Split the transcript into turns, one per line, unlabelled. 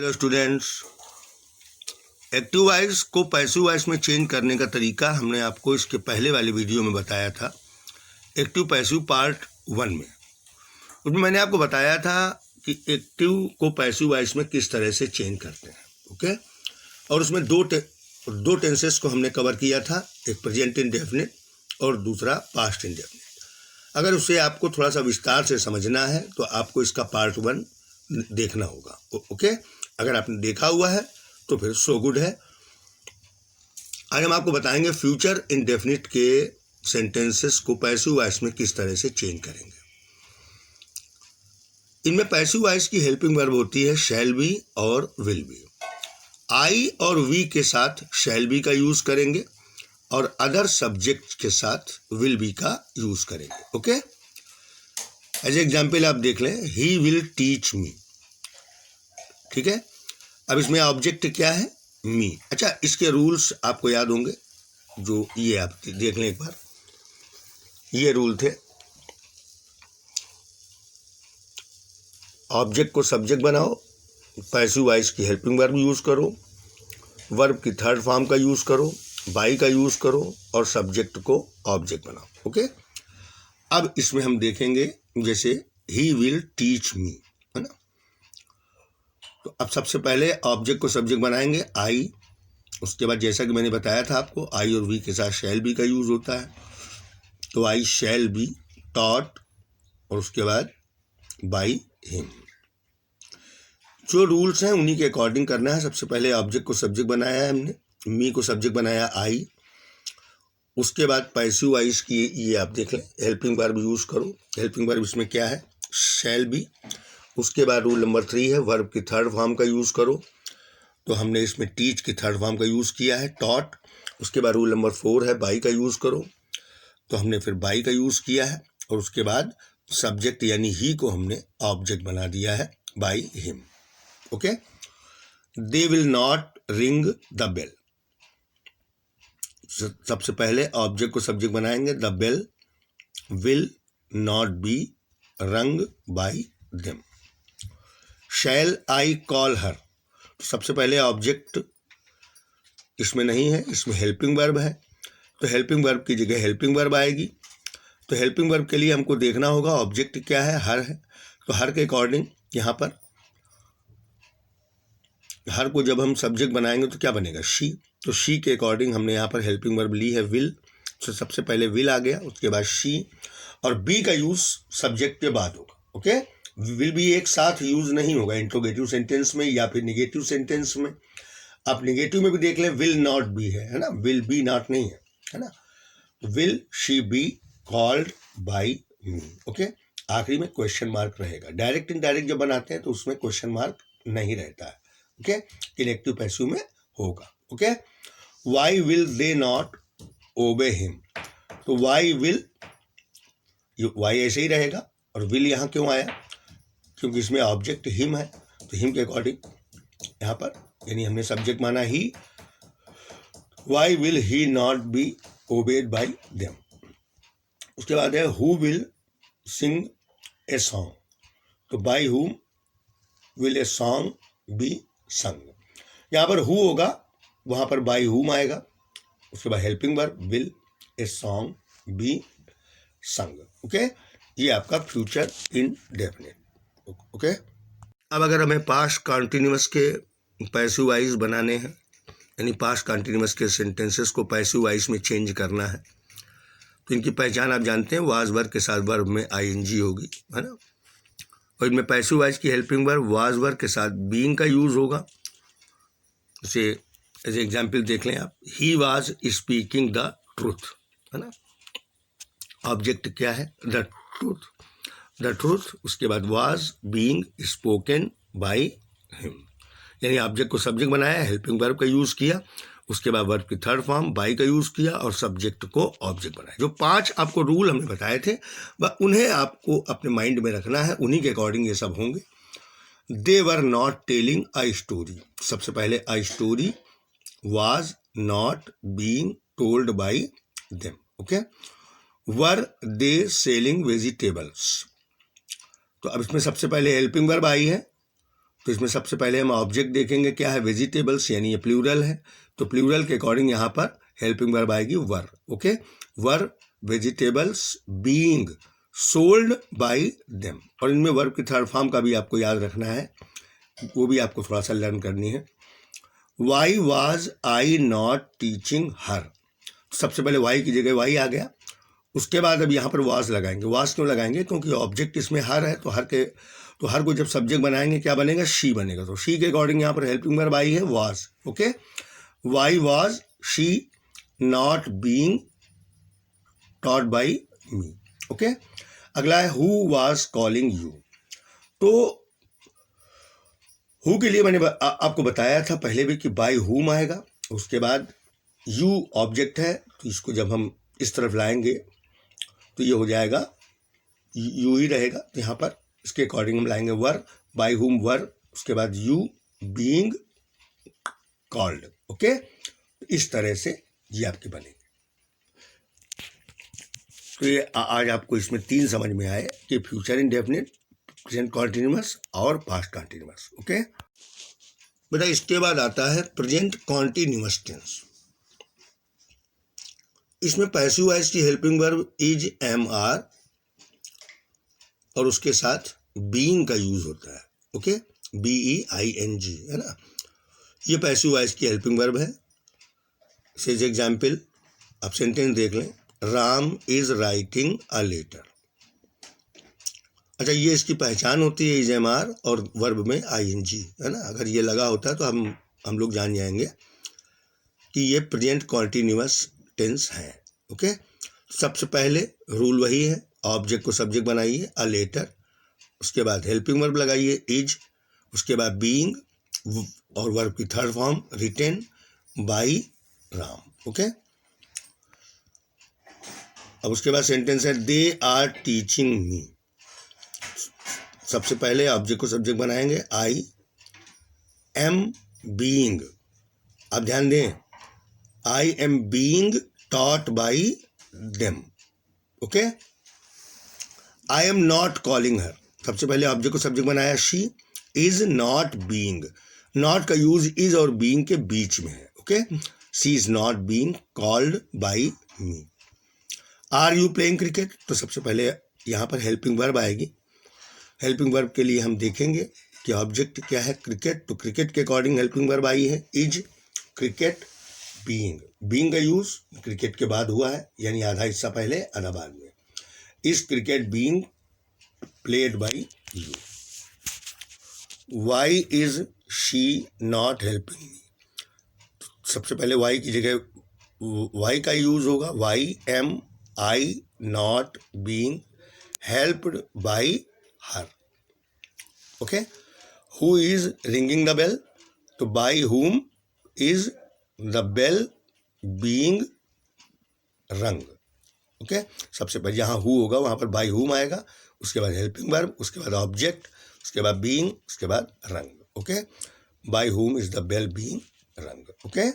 Hello students, active voice को passive voice में change करने का तरीका हमने आपको इसके पहले वाली वीडियो में बताया था। एक्टिव पैसिव पार्ट 1 में उसमें मैंने आपको बताया था कि एक्टिव को पैसिव वॉइस में किस तरह से चेंज करते हैं। ओके, और उसमें दो टेंसेस को हमने कवर किया था, एक प्रेजेंट इंडेफिनिट और दूसरा पास्ट इंडेफिनिट। अगर उसे आपको थोड़ा सा विस्तार से समझना है तो आपको इसका पार्ट 1 देखना होगा। ओके, अगर आपने देखा हुआ है तो फिर सो गुड है। आज हम आपको बताएंगे फ्यूचर इंडेफिनिट के सेंटेंसेस को पैसिव वॉइस में किस तरह से चेंज करेंगे। इनमें पैसिव वॉइस की हेल्पिंग वर्ब होती है शैल बी और विल बी। आई और वी के साथ शैल बी का यूज करेंगे और अदर सब्जेक्ट के साथ विल बी का यूज करेंगे। ओके, एज एग्जाम्पल आप देख लें, ही विल टीच मी। ठीक है, अब इसमें ऑब्जेक्ट क्या है? मी। अच्छा, इसके रूल्स आपको याद होंगे, जो ये आप देख लें एक बार। ये रूल थे, ऑब्जेक्ट को सब्जेक्ट बनाओ, पैसिव वॉइस की हेल्पिंग वर्ब यूज करो, वर्ब की थर्ड फॉर्म का यूज करो, बाई का यूज करो और सब्जेक्ट को ऑब्जेक्ट बनाओ। ओके, अब इसमें हम देखेंगे जैसे ही विल टीच मी, है ना। तो अब सबसे पहले ऑब्जेक्ट को सब्जेक्ट बनाएंगे आई, उसके बाद जैसा कि मैंने बताया था आपको, आई और वी के साथ शैल बी का यूज होता है, तो आई शैल बी टॉट और उसके बाद बाई हिम। जो रूल्स हैं उन्हीं के अकॉर्डिंग करना है। सबसे पहले ऑब्जेक्ट को सब्जेक्ट बनाया है हमने, मी को सब्जेक्ट बनाया आई, उसके बाद पैसिव वॉइस की ये आप देख लें, हेल्पिंग वर्ब यूज करो। हेल्पिंग वर्ब इसमें क्या है? Shall be. उसके बाद रूल नंबर 3 है वर्ब की थर्ड फॉर्म का यूज करो, तो हमने इसमें टीच की थर्ड फॉर्म का यूज किया है, टॉट। उसके बाद रूल नंबर 4 है बाई का यूज करो, तो हमने फिर बाई का यूज किया है और उसके बाद सब्जेक्ट यानी ही को हमने ऑब्जेक्ट बना दिया है by him. Okay, they will not ring the bell. सबसे पहले ऑब्जेक्ट को सब्जेक्ट बनाएंगे, the bell will not be rung by them. Shall I call her, सबसे पहले ऑब्जेक्ट इसमें नहीं है, इसमें हेल्पिंग वर्ब है, तो हेल्पिंग वर्ब की जगह हेल्पिंग वर्ब आएगी। तो हेल्पिंग वर्ब के लिए हमको देखना होगा ऑब्जेक्ट क्या है, हर है, तो हर के अकॉर्डिंग यहाँ पर हर को जब हम सब्जेक्ट बनाएंगे तो क्या बनेगा? शी। तो शी के अकॉर्डिंग हमने यहाँ पर हेल्पिंग वर्ब ली है विल, तो सबसे पहले विल आ गया, उसके बाद शी, और बी का यूज सब्जेक्ट के बाद होगा। ओके, विल भी एक साथ यूज नहीं होगा इंट्रोगेटिव सेंटेंस में या फिर निगेटिव सेंटेंस में। आप निगेटिव में भी देख लें, विल नॉट बी है ना, विल बी नॉट नहीं है ना। Will she be called by me. Okay, आखिरी में क्वेश्चन मार्क रहेगा। डायरेक्ट इनडायरेक्ट जब बनाते हैं तो उसमें क्वेश्चन मार्क नहीं रहता है। ओके, इनेक्टिव पैसिव में होगा। Okay, why will they not obey him, तो वाई विल, वाई ऐसे ही रहेगा और विल यहाँ क्यों आया? क्योंकि इसमें ऑब्जेक्ट हिम है, तो हिम के अकॉर्डिंग यहाँ पर यानी हमने सब्जेक्ट माना ही, why will he not be obeyed by them. उसके बाद है who will sing a song, तो by whom will a song be sung. यहाँ पर हु होगा, वहाँ पर बाई हुम आएगा, उसके बाद helping verb will a song be sung. Okay, ये आपका फ्यूचर इंडेफिनिट। ओके, अब अगर हमें पास्ट कॉन्टिन्यूअस के पैसिव वॉइस बनाने हैं, यानी पास्ट कॉन्टिन्यूअस के सेंटेंसेस को पैसिव वॉइस में चेंज करना है, तो इनकी पहचान आप जानते हैं, वाज वर्ब के साथ वर्ब में आईएनजी होगी, है ना। और इनमें पैसिव वॉइस की हेल्पिंग वर्ब वाज वर्ब के साथ बीइंग का यूज होगा। जैसे एज एग्जाम्पल देख लें आप, he was speaking the truth, है ना। ऑब्जेक्ट क्या है? The truth, the truth. उसके बाद was being spoken by him, यानी ऑब्जेक्ट को सब्जेक्ट बनाया, हेल्पिंग वर्ब का यूज किया, उसके बाद वर्ब की थर्ड फॉर्म बाई का यूज किया और सब्जेक्ट को ऑब्जेक्ट बनाया। जो 5 आपको रूल हमने बताए थे वह उन्हें आपको अपने माइंड में रखना है, उन्हीं के अकॉर्डिंग ये सब होंगे। They were not telling a story, सबसे पहले a story was not being told by them. Okay, were they selling vegetables, तो अब इसमें सबसे पहले हेल्पिंग वर्ब आई है, तो इसमें सबसे पहले हम ऑब्जेक्ट देखेंगे क्या है, वेजिटेबल्स, यानी ये प्लूरल है, तो प्लूरल के अकॉर्डिंग यहाँ पर हेल्पिंग वर्ब आएगी were. Okay, were vegetables being sold by them. और इनमें वर्ब की थर्ड फॉर्म का भी आपको याद रखना है, वो भी आपको थोड़ा सा लर्न करनी है। Why was I not teaching her, सबसे पहले वाई की जगह वाई आ गया, उसके बाद अब यहाँ पर वाज लगाएंगे। वाज क्यों लगाएंगे, क्योंकि ऑब्जेक्ट इसमें हर है, तो हर को जब सब्जेक्ट बनाएंगे क्या बनेगा, शी बनेगा। तो शी के अकॉर्डिंग यहाँ पर हेल्पिंग वर्ब आई है was. Okay, why was she not being taught by me. Okay, अगला है हु वाज कॉलिंग यू। तो हु के लिए मैंने आपको बताया था पहले भी कि बाय हुम आएगा, उसके बाद यू ऑब्जेक्ट है, तो इसको जब हम इस तरफ लाएंगे तो ये हो जाएगा यू ही रहेगा। तो यहाँ पर इसके अकॉर्डिंग हम लाएंगे वर, बाय हुम वर, उसके बाद यू बीइंग कॉल्ड। ओके, इस तरह से ये आपकी बनेगी। तो ये आज आपको इसमें 3 समझ में आए कि फ्यूचर इंडेफिनिट, प्रेजेंट कॉन्टिन्यूअस और पास्ट कॉन्टिन्यूअस। ओके बेटा, इसके बाद आता है प्रेजेंट कॉन्टिन्यूअस टेंस। इसमें पैसिव वॉइस की helping verb is, am, are और उसके साथ बीइंग का यूज होता है। ओके, BEING है ना, ये पैसिव वॉइस की हेल्पिंग वर्ब है। सेज एग्जाम्पल, आप सेंटेंस देख लें, Ram is writing a letter. अच्छा, ये इसकी पहचान होती है इज, एम, आर और वर्ब में ING है ना। अगर ये लगा होता है तो हम लोग जान जाएंगे कि ये प्रेजेंट कॉन्टिन्यूअस टेंस है। ओके, सबसे पहले रूल वही है, ऑब्जेक्ट को सब्जेक्ट बनाइए, अ लेटर, उसके बाद हेल्पिंग वर्ब लगाइए इज, उसके बाद बीइंग और वर्ब की third form written by Ram. Okay, अब उसके बाद सेंटेंस है दे आर टीचिंग मी। सबसे पहले ऑब्जेक्ट को सब्जेक्ट बनाएंगे, आई एम बीइंग। अब ध्यान दें, I am being taught by them. Okay, I am not calling her. सबसे पहले ऑब्जेक्ट को सब्जेक्ट बनाया, she is not being. Not का यूज इज और बीइंग के बीच में है। Okay, she is not being called by me. Are you playing cricket, तो सबसे पहले यहाँ पर हेल्पिंग वर्ब आएगी। हेल्पिंग वर्ब के लिए हम देखेंगे कि ऑब्जेक्ट क्या है, क्रिकेट, तो क्रिकेट के अकॉर्डिंग हेल्पिंग वर्ब आई है इज, क्रिकेट, बीइंग। बीइंग का यूज क्रिकेट के बाद हुआ है, यानी आधा हिस्सा पहले आधा बाद में। Is cricket being played by you. Why is she not helping me, सबसे पहले वाई की जगह वाई का यूज होगा, why am I not being helped by her. Okay, who is ringing the bell, तो by whom is the bell being rung. Okay, सबसे पहले जहाँ हु होगा वहाँ पर बाय हुम आएगा, उसके बाद हेल्पिंग वर्ब, उसके बाद ऑब्जेक्ट, उसके बाद बीइंग, उसके बाद rung. Okay, by whom is the bell being rung. Okay.